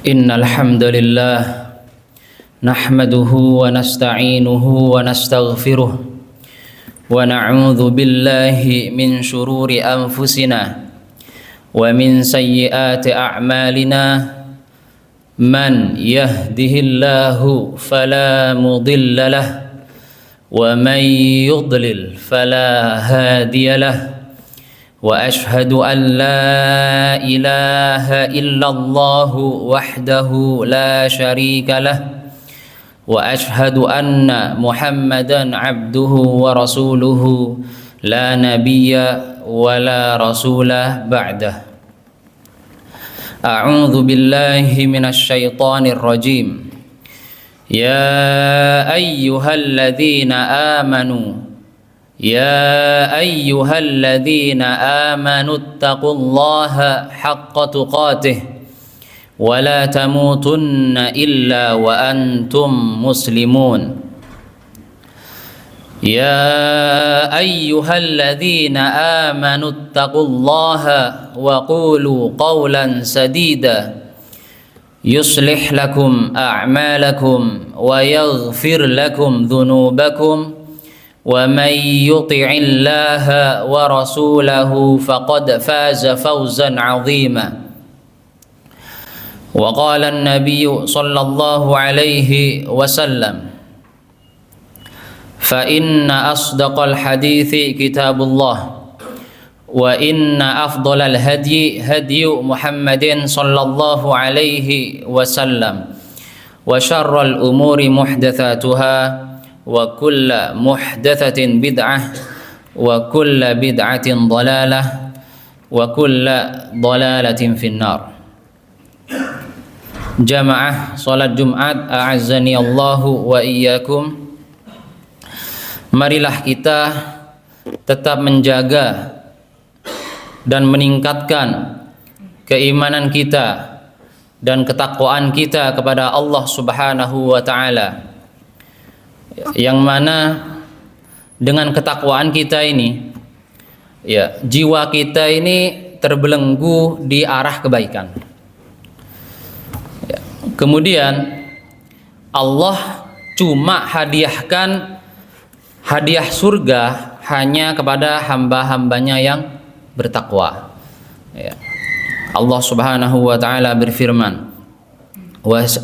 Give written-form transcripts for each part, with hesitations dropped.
Innal hamdalillah nahmaduhu wa nasta'inuhu wa nastaghfiruh wa na'udzu billahi min shururi anfusina wa min sayyiati a'malina man yahdihillahu fala mudilla lahu wa man yudlil fala hadiya lahu وأشهد أن لا إله إلا الله وحده لا شريك له وأشهد أن محمدا عبده ورسوله لا نبي ولا رسول بعده أعوذ بالله من الشيطان الرجيم يا أيها الذين آمنوا اتقوا الله حق تقاته ولا تموتن إلا وأنتم مسلمون يا أيها الذين آمنوا اتقوا الله وقولوا قولا سديدا يصلح لكم أعمالكم ويغفر لكم ذنوبكم ومن يطع الله ورسوله فقد فاز فوزا عظيما وقال النبي صلى الله عليه وسلم فإن أصدق الحديث كتاب الله وإن أفضل الهدي هدي محمد صلى الله عليه وسلم وشر الأمور محدثاتها وكل محدثة بدعة وكل بدعة ضلالة وكل ضلالة في النار. Jamaah salat Jumat a'azzani Allahu wa iyyakum. Marilah kita tetap menjaga dan meningkatkan keimanan kita dan ketakwaan kita kepada Allah Subhanahu wa taala. Yang mana dengan ketakwaan kita ini, ya, jiwa kita ini terbelenggu di arah kebaikan. Ya. Kemudian Allah cuma hadiahkan hadiah surga hanya kepada hamba-hambanya yang bertakwa. Ya. Allah Subhanahu wa taala berfirman,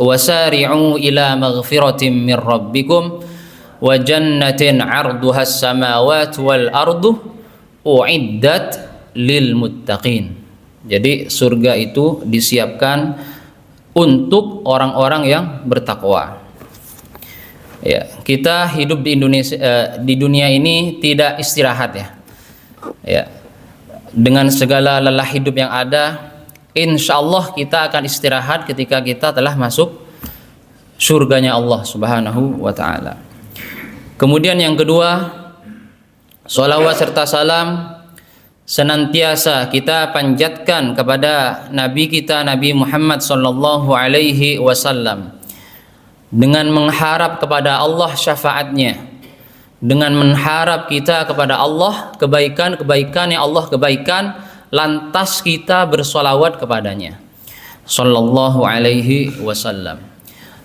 wasari'u ila maghfiratin min rabbikum wa jannatin 'arduha as-samawati wal ardu u'iddat lil muttaqin. Jadi surga itu disiapkan untuk orang-orang yang bertakwa. Ya, kita hidup di Indonesia, di dunia ini tidak istirahat ya. Ya. Dengan segala lelah hidup yang ada, insyaallah kita akan istirahat ketika kita telah masuk surganya Allah Subhanahu wa taala. Kemudian yang kedua, sholawat serta salam senantiasa kita panjatkan kepada Nabi kita Nabi Muhammad sallallahu alaihi wasallam dengan mengharap kepada Allah syafaatnya, dengan mengharap kita kepada Allah kebaikan-kebaikan yang Allah kebaikan, lantas kita bersolawat kepadanya sallallahu alaihi wasallam.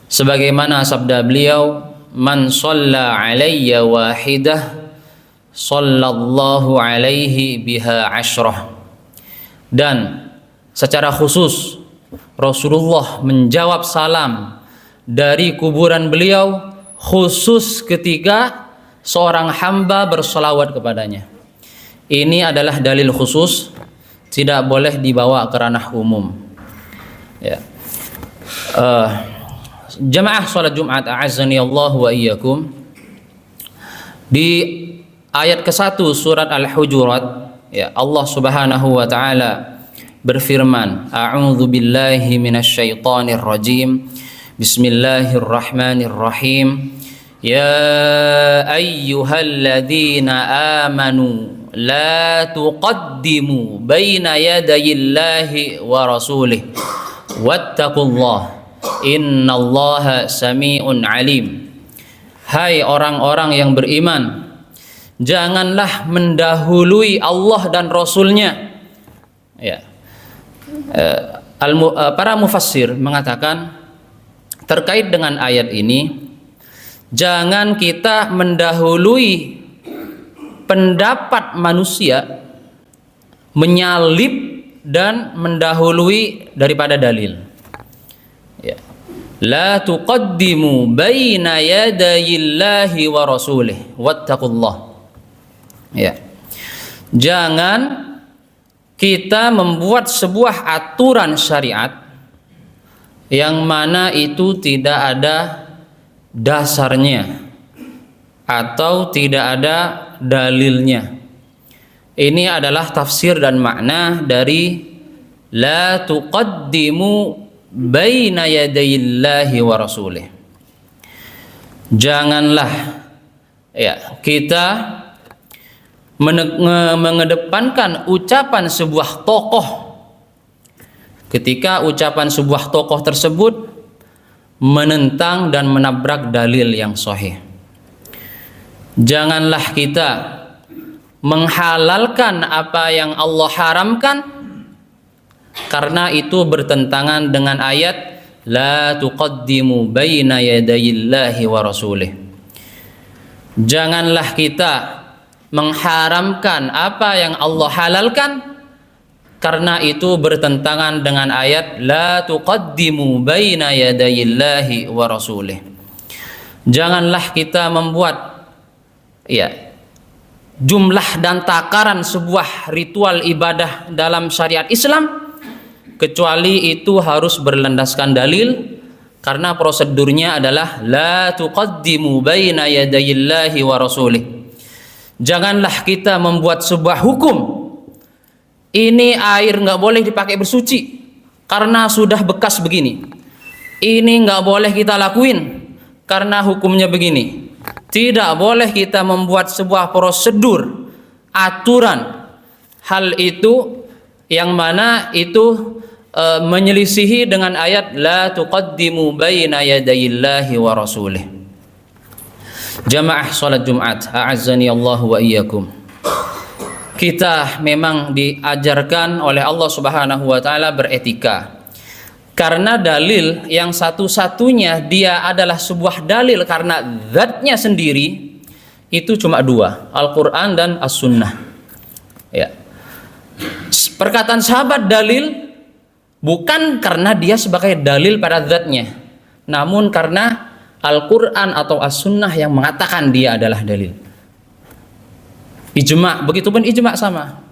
Sebagaimana sabda beliau, man shalla alayya wahidah sallallahu alaihi biha asyrah. Dan secara khusus Rasulullah menjawab salam dari kuburan beliau khusus ketika seorang hamba bersolawat kepadanya. Ini adalah dalil khusus, tidak boleh dibawa ke ranah umum. Ya. Jamaah salat Jumat a'azzani Allah wa iyyakum. Di ayat ke-1 surat Al-Hujurat, ya, Allah Subhanahu wa taala berfirman, a'udzu billahi minasyaitonir rajim. Bismillahirrahmanirrahim. Ya ayyuhalladzina amanu la tuqaddimu baina yadayillahi wa rasulih wattaqullaha innallaha sami'un alim. Hai orang-orang yang beriman, janganlah mendahului Allah dan Rasulnya. Ya. Para mufassir mengatakan terkait dengan ayat ini, jangan kita mendahului pendapat manusia, menyalip dan mendahului daripada dalil. Ya. La tuqaddimu baina yadayillahi wa rasulih wattaqullah. Ya. Jangan kita membuat sebuah aturan syariat yang mana itu tidak ada dasarnya atau tidak ada dalilnya. Ini adalah tafsir dan makna dari la tuqaddimu baina yadayillahi wa rasulih. Janganlah kita mengedepankan ucapan sebuah tokoh ketika ucapan sebuah tokoh tersebut menentang dan menabrak dalil yang sahih. Janganlah kita menghalalkan apa yang Allah haramkan karena itu bertentangan dengan ayat la tuqaddimu baina yadayillahi wa rasulih. Janganlah kita mengharamkan apa yang Allah halalkan karena itu bertentangan dengan ayat la tuqaddimu baina yadayillahi wa rasulih. Janganlah kita membuat jumlah dan takaran sebuah ritual ibadah dalam syariat Islam kecuali itu harus berlandaskan dalil, karena prosedurnya adalah la tuqaddimu baina yadayillahi wa rasulih. Janganlah kita membuat sebuah hukum, ini air nggak boleh dipakai bersuci karena sudah bekas begini, ini nggak boleh kita lakuin karena hukumnya begini. Tidak boleh kita membuat sebuah prosedur, aturan, hal itu yang mana itu menyelisihi dengan ayat la tuqaddimu baina yadayillahi wa rasulih. Jamaah salat Jumat, a'azzani Allah wa iyyakum. Kita memang diajarkan oleh Allah Subhanahu wa taala beretika. Karena dalil yang satu-satunya dia adalah sebuah dalil karena zatnya sendiri itu cuma dua, Al-Qur'an dan As-Sunnah. Ya. Perkataan sahabat dalil bukan karena dia sebagai dalil pada zatnya, namun karena Al-Quran atau As-Sunnah yang mengatakan dia adalah dalil. Ijma', begitupun ijma' sama,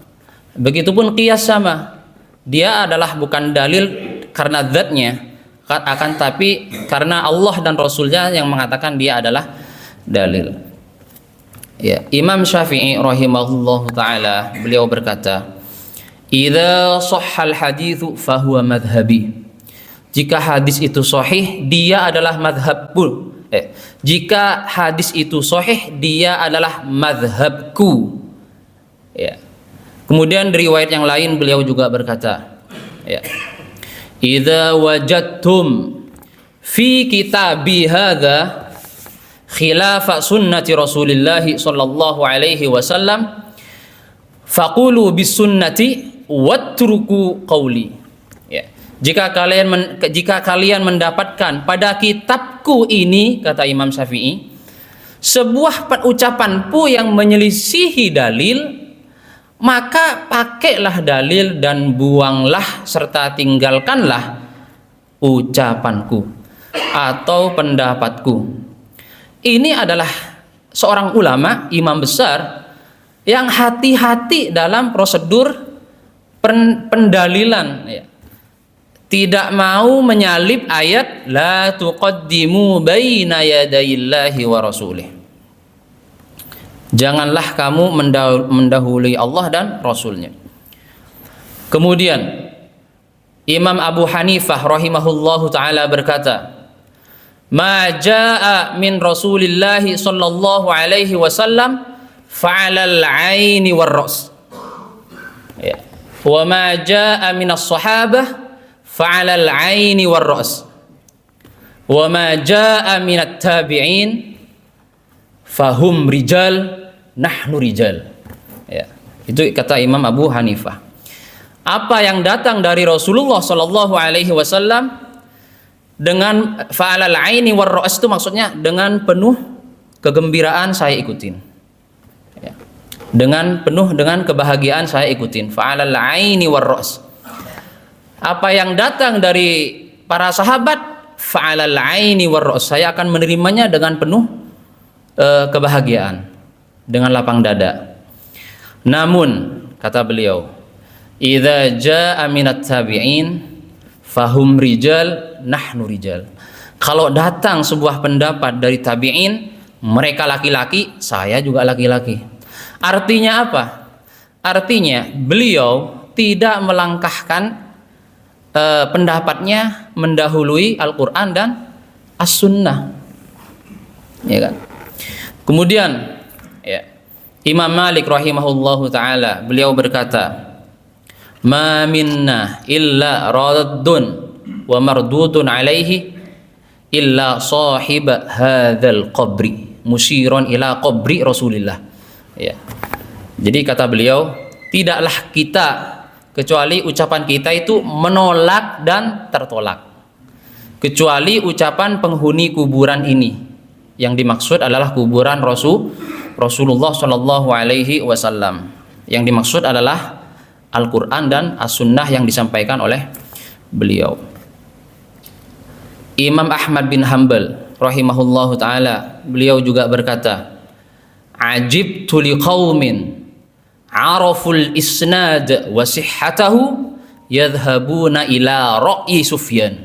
begitupun qiyas sama. Dia adalah bukan dalil karena zatnya, akan tapi karena Allah dan Rasulnya yang mengatakan dia adalah dalil. Ya, Imam Syafi'i rahimahullah ta'ala beliau berkata, idza shahhal haditsu fahuwa madhhabi. Jika hadis itu sahih, dia adalah madhabku. Jika hadis itu sahih, dia adalah madhabku. Ya. Kemudian di riwayat yang lain beliau juga berkata, idza wajadtum fi kitabi hadza khilafa sunnati Rasulillah sallallahu alaihi wasallam faqulu bis sunnati watruku qawli. Jika kalian mendapatkan pada kitabku ini, kata Imam Syafi'i, sebuah ucapanku yang menyelisihi dalil, maka pakailah dalil dan buanglah serta tinggalkanlah ucapanku atau pendapatku. Ini adalah seorang ulama, imam besar yang hati-hati dalam prosedur pendalilan, tidak mau menyalip ayat la tuqaddimu baina yadayillahi wa rasulih. Janganlah kamu mendahului Allah dan Rasulnya. Kemudian Imam Abu Hanifah rahimahullahu ta'ala berkata, ma jaa min Rasulillah sallallahu alaihi wasallam fa'alal aini war ra's. Wa ma jaa min as-sahabah fa'alal aini war ra's. Wa ma jaa minat tabi'in fahum rijal nahnu rijal. Itu kata Imam Abu Hanifah. apa yang datang dari Rasulullah Shallallahu Alaihi Wasallam dengan fa'alal aini war ra's, itu maksudnya dengan penuh kegembiraan saya ikutin, ya. Dengan penuh dengan kebahagiaan saya ikutin, fa'alal aini war ra's. Apa yang datang dari para sahabat, fa'alal aini war ra's, saya akan menerimanya dengan penuh kebahagiaan, dengan lapang dada. Namun kata beliau, idza jaa minat tabi'in fahum rijal nahnu rijal. Kalau datang sebuah pendapat dari tabi'in, mereka laki-laki, saya juga laki-laki. Artinya apa? Artinya beliau tidak melangkahkan pendapatnya mendahului Al-Quran dan As-Sunnah, ya kan? Kemudian ya, Imam Malik rahimahullahu taala, beliau berkata, ma minna illa raddun wa mardudun alaihi illa sahib hadzal qabri musyiran ila qabri Rasulillah, ya. Jadi kata beliau, tidaklah kita kecuali ucapan kita itu menolak dan tertolak, kecuali ucapan penghuni kuburan ini. Yang dimaksud adalah kuburan Rasulullah Shallallahu Alaihi Wasallam. Yang dimaksud adalah Al-Quran dan As-Sunnah yang disampaikan oleh beliau. Imam Ahmad bin Hanbal rahimahullahu taala, beliau juga berkata, ajibtu liqaumin araful isnad wa sihhatahu yadhhabuna ila ra'yi Sufyan.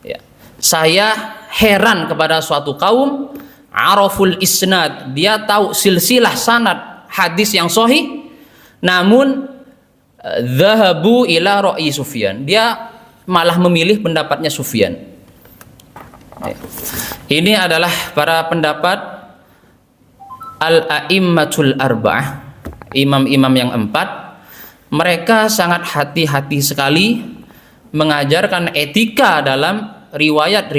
Ya. Saya heran kepada suatu kaum araful isnad, dia tahu silsilah sanad hadis yang sahih, namun dhahabu ila ra'yi Sufyan, dia malah memilih pendapatnya Sufyan. Ya. Ini adalah para pendapat al-a'immatul arba'ah, imam-imam yang 4. Mereka sangat hati-hati sekali mengajarkan etika dalam riwayat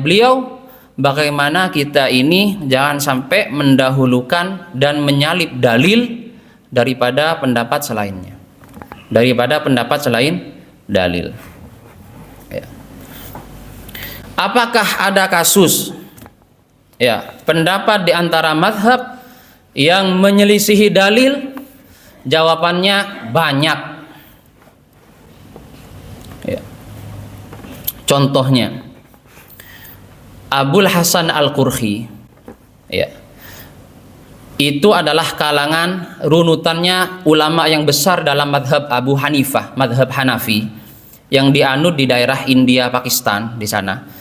beliau, bagaimana kita ini jangan sampai mendahulukan dan menyalip dalil daripada pendapat selainnya, daripada pendapat selain dalil, ya. Apakah ada kasus, ya, pendapat di antara mazhab yang menyelisihi dalil? Jawabannya banyak, ya. Contohnya Abul Hasan Al-Qurhi, ya, itu adalah kalangan runutannya ulama yang besar dalam madhab Abu Hanifah, madhab Hanafi, yang dianut di daerah India, Pakistan di sana.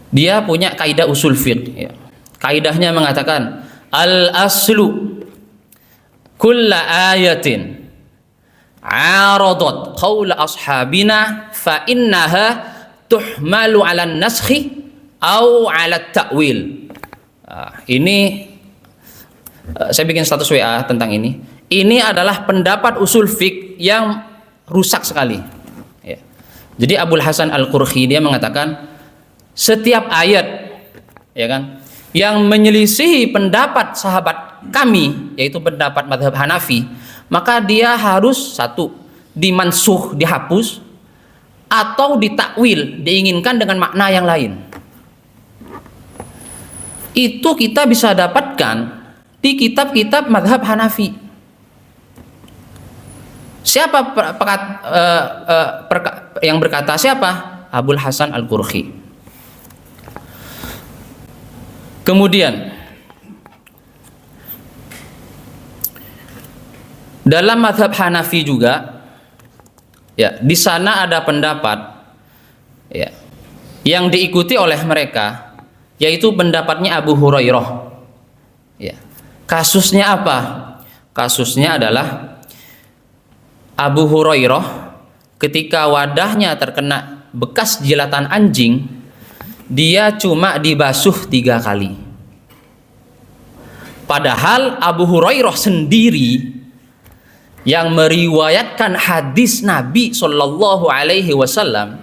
Dia punya kaidah usul fiqh, ya. Kaidahnya mengatakan al-aslu kulla ayatin aradat qaula ashabina fa innaha tuhmalu ala naskhi au ala ta'wil. Ini saya bikin status WA tentang ini. Ini adalah pendapat usul fiqh yang rusak sekali, ya. Jadi Abul Hasan Al-Qurhi dia mengatakan setiap ayat, ya kan, yang menyelisihi pendapat sahabat kami, yaitu pendapat madhab Hanafi, maka dia harus satu dimansuh, dihapus, atau ditakwil, diinginkan dengan makna yang lain. Itu kita bisa dapatkan di kitab-kitab madhab Hanafi. Siapa yang berkata? Siapa? Abul Hasan Al-Qurhi. Kemudian dalam mazhab Hanafi juga, ya, di sana ada pendapat, ya, yang diikuti oleh mereka, yaitu pendapatnya Abu Hurairah, ya. Kasusnya apa? Kasusnya adalah Abu Hurairah ketika wadahnya terkena bekas jilatan anjing, dia cuma dibasuh 3 kali. Padahal Abu Hurairah sendiri yang meriwayatkan hadis Nabi Shallallahu Alaihi Wasallam,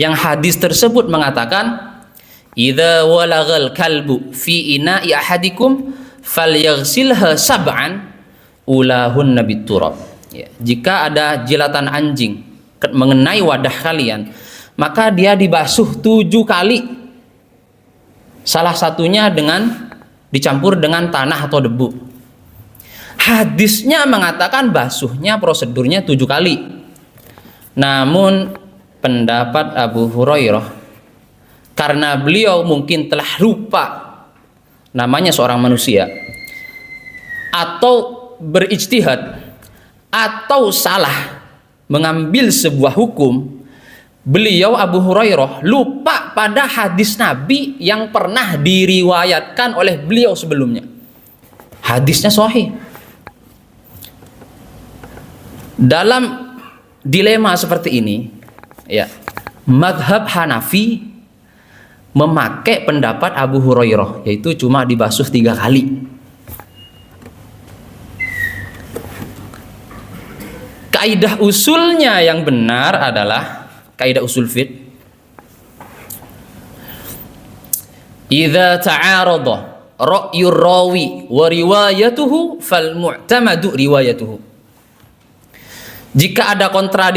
yang hadis tersebut mengatakan, idza walagal kalbu fi ina'i ahadikum falyaghsilha sab'an ulahun nabit turab. Ya, jika ada jilatan anjing mengenai wadah kalian, maka dia dibasuh 7 kali. Salah satunya dengan dicampur dengan tanah atau debu. Hadisnya mengatakan basuhnya prosedurnya 7 kali. Namun pendapat Abu Hurairah, karena beliau mungkin telah lupa, namanya seorang manusia, atau berijtihad, atau salah mengambil sebuah hukum, beliau Abu Hurairah lupa pada hadis Nabi yang pernah diriwayatkan oleh beliau sebelumnya. Hadisnya sahih. Dalam dilema seperti ini, ya, madhab Hanafi memakai pendapat Abu Hurairah, yaitu cuma dibasuh 3 kali. Kaidah usulnya yang benar adalah kaidah usul fiqh, idza ta'arada ra'yur rawi wa riwayatuhu fal mu'tamadu riwayatuhu. Jika ada kontra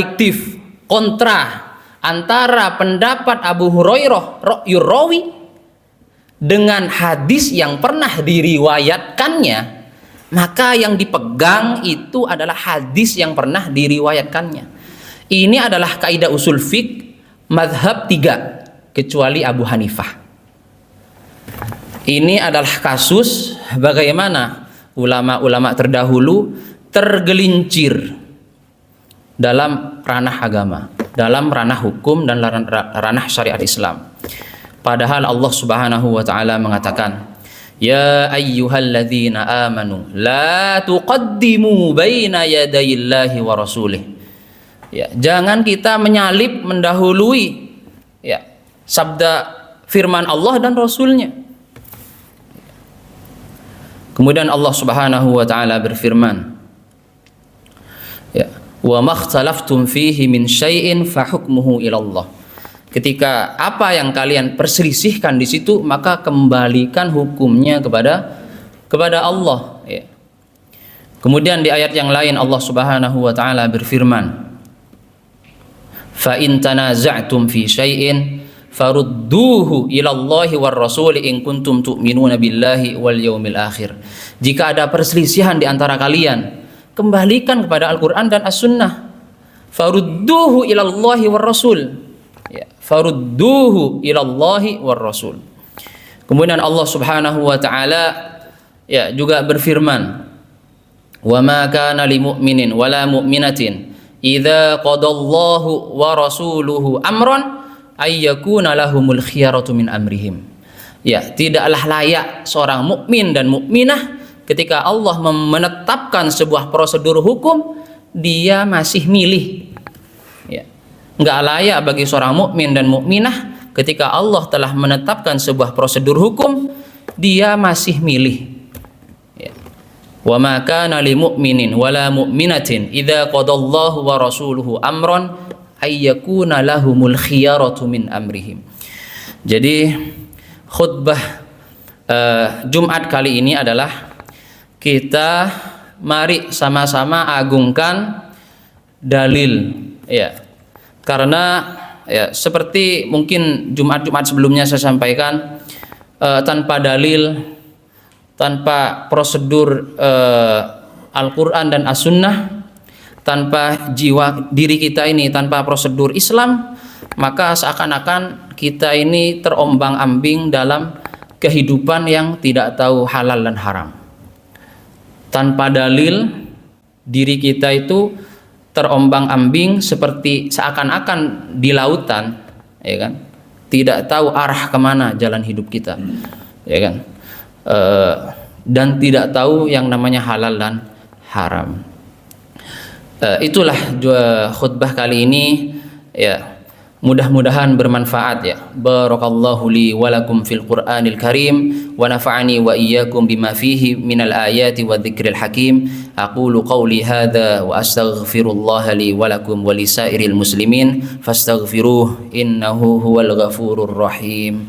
antara pendapat Abu Hurairah ra'yur rawi dengan hadis yang pernah diriwayatkannya, maka yang dipegang itu adalah hadis yang pernah diriwayatkannya. Ini adalah kaidah usul fiqh mazhab 3 kecuali Abu Hanifah. Ini adalah kasus bagaimana ulama-ulama terdahulu tergelincir dalam ranah agama, dalam ranah hukum dan ranah syariat Islam. Padahal Allah Subhanahu wa taala mengatakan, ya ayyuhalladzina amanu la tuqaddimu baina yadayillahi wa rasulih. Ya, jangan kita menyalip, mendahului, ya, sabda firman Allah dan Rasulnya. Kemudian Allah Subhanahu wa taala berfirman, ya, wa makhtalaftum fihi min syai'in fa hukmuhu ila Allah. Ketika apa yang kalian perselisihkan di situ, maka kembalikan hukumnya kepada Allah. Ya. Kemudian di ayat yang lain Allah Subhanahu wa taala berfirman, fa in tanaza'tum fi syai'in farudduhu ila Allahi war rasul in kuntum tu'minuna billahi wal yaumil akhir. Jika ada perselisihan di antara kalian, kembalikan kepada Al-Qur'an dan As-Sunnah. Farudduhu ila Allahi war rasul. Ya, farudduhu ilallahi war rasul. Kemudian Allah Subhanahu wa taala, ya, juga berfirman, wa ma kana lil mu'minin wala mu'minatin idza qadallahu wa rasuluhu amran ay yakuna lahumul khiyaratu min amrihim. Ya, tidaklah layak seorang mukmin dan mukminah ketika Allah menetapkan sebuah prosedur hukum, dia masih milih. Ya, nggak layak bagi seorang mukmin dan mukminah ketika Allah telah menetapkan sebuah prosedur hukum, dia masih milih. Ya. Wa ma kana lil mu'minin wala mu'minatin idza qadallahu wa rasuluhu amran ay yakuna lahumul khiyaratu min amrihim. Jadi khutbah Jumat kali ini adalah kita mari sama-sama agungkan dalil, ya. Karena, ya, seperti mungkin Jumat-Jumat sebelumnya saya sampaikan, tanpa dalil, tanpa prosedur Al-Quran dan As-Sunnah, tanpa jiwa diri kita ini, tanpa prosedur Islam, maka seakan-akan kita ini terombang-ambing dalam kehidupan yang tidak tahu halal dan haram. Tanpa dalil, diri kita itu terombang-ambing seperti seakan-akan di lautan, ya kan, tidak tahu arah kemana jalan hidup kita, ya kan, dan tidak tahu yang namanya halal dan haram. Itulah khutbah kali ini, ya, mudah-mudahan bermanfaat, ya. Barakallahu li wa lakum fil Qur'anil Karim wa nafa'ani wa iyyakum bima fihi minal ayati wa dzikril hakim. Aqulu qawli hadza wa astaghfirullaha li wa lakum wa lisairil muslimin fastaghfiruhu innahu huwal ghafurur rahim.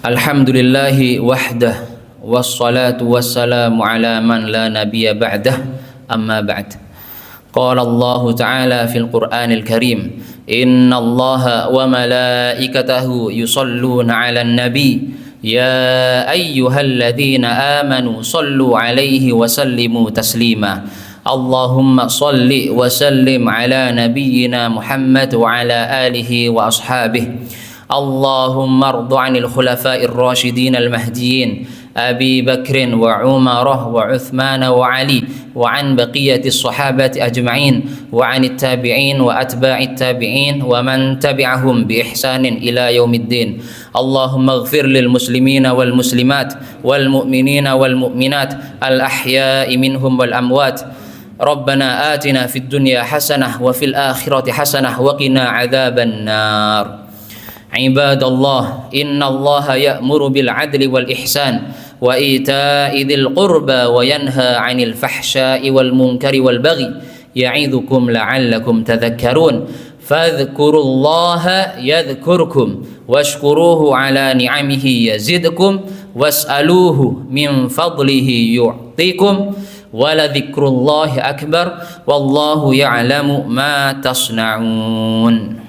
Alhamdulillahi wahdah, wassalatu wassalamu ala man la nabiyya ba'dah, amma ba'd. Qala Allah Ta'ala fil Qur'anil Karim, Inna Allaha wa malaikatahu yusalluna 'alan nabi, ya ayyuhalladzina amanu sallu 'alaihi wa sallimu taslima. Allahumma salli wa sallim ala nabiyyina Muhammad wa ala alihi wa ashabihi. Allahumma ardu 'anil khulafa'ir rasyidin al-mahdiyyin Abi Bakrin wa Umarah wa Uthman wa Ali wa an baqiyatis sahabati ajma'in wa 'anit tabi'in wa atba'it tabi'in wa man tabi'ahum bi ihsanin ila yaumiddin. Allahumma ighfir lil muslimina wal muslimat wal mu'minina wal mu'minat al ahya'i minhum wal amwat. Rabbana atina fid dunya hasanah wa fil akhirati hasanah wa qina adzaban nar. Ibadallah, innallaha ya'muru bil 'adli wal ihsan wa ita'i dzil qurba wa yanha 'anil fahsya'i wal munkari wal baghi ya'idzukum la'allakum tadhakkarun. Fadhkurullaha yadhkurkum washkuruhu 'ala ni'amihi yazidkum was'aluhu min fadlihi yu'tikum waladzikrullahi akbar wallahu ya'lamu ma tasna'un.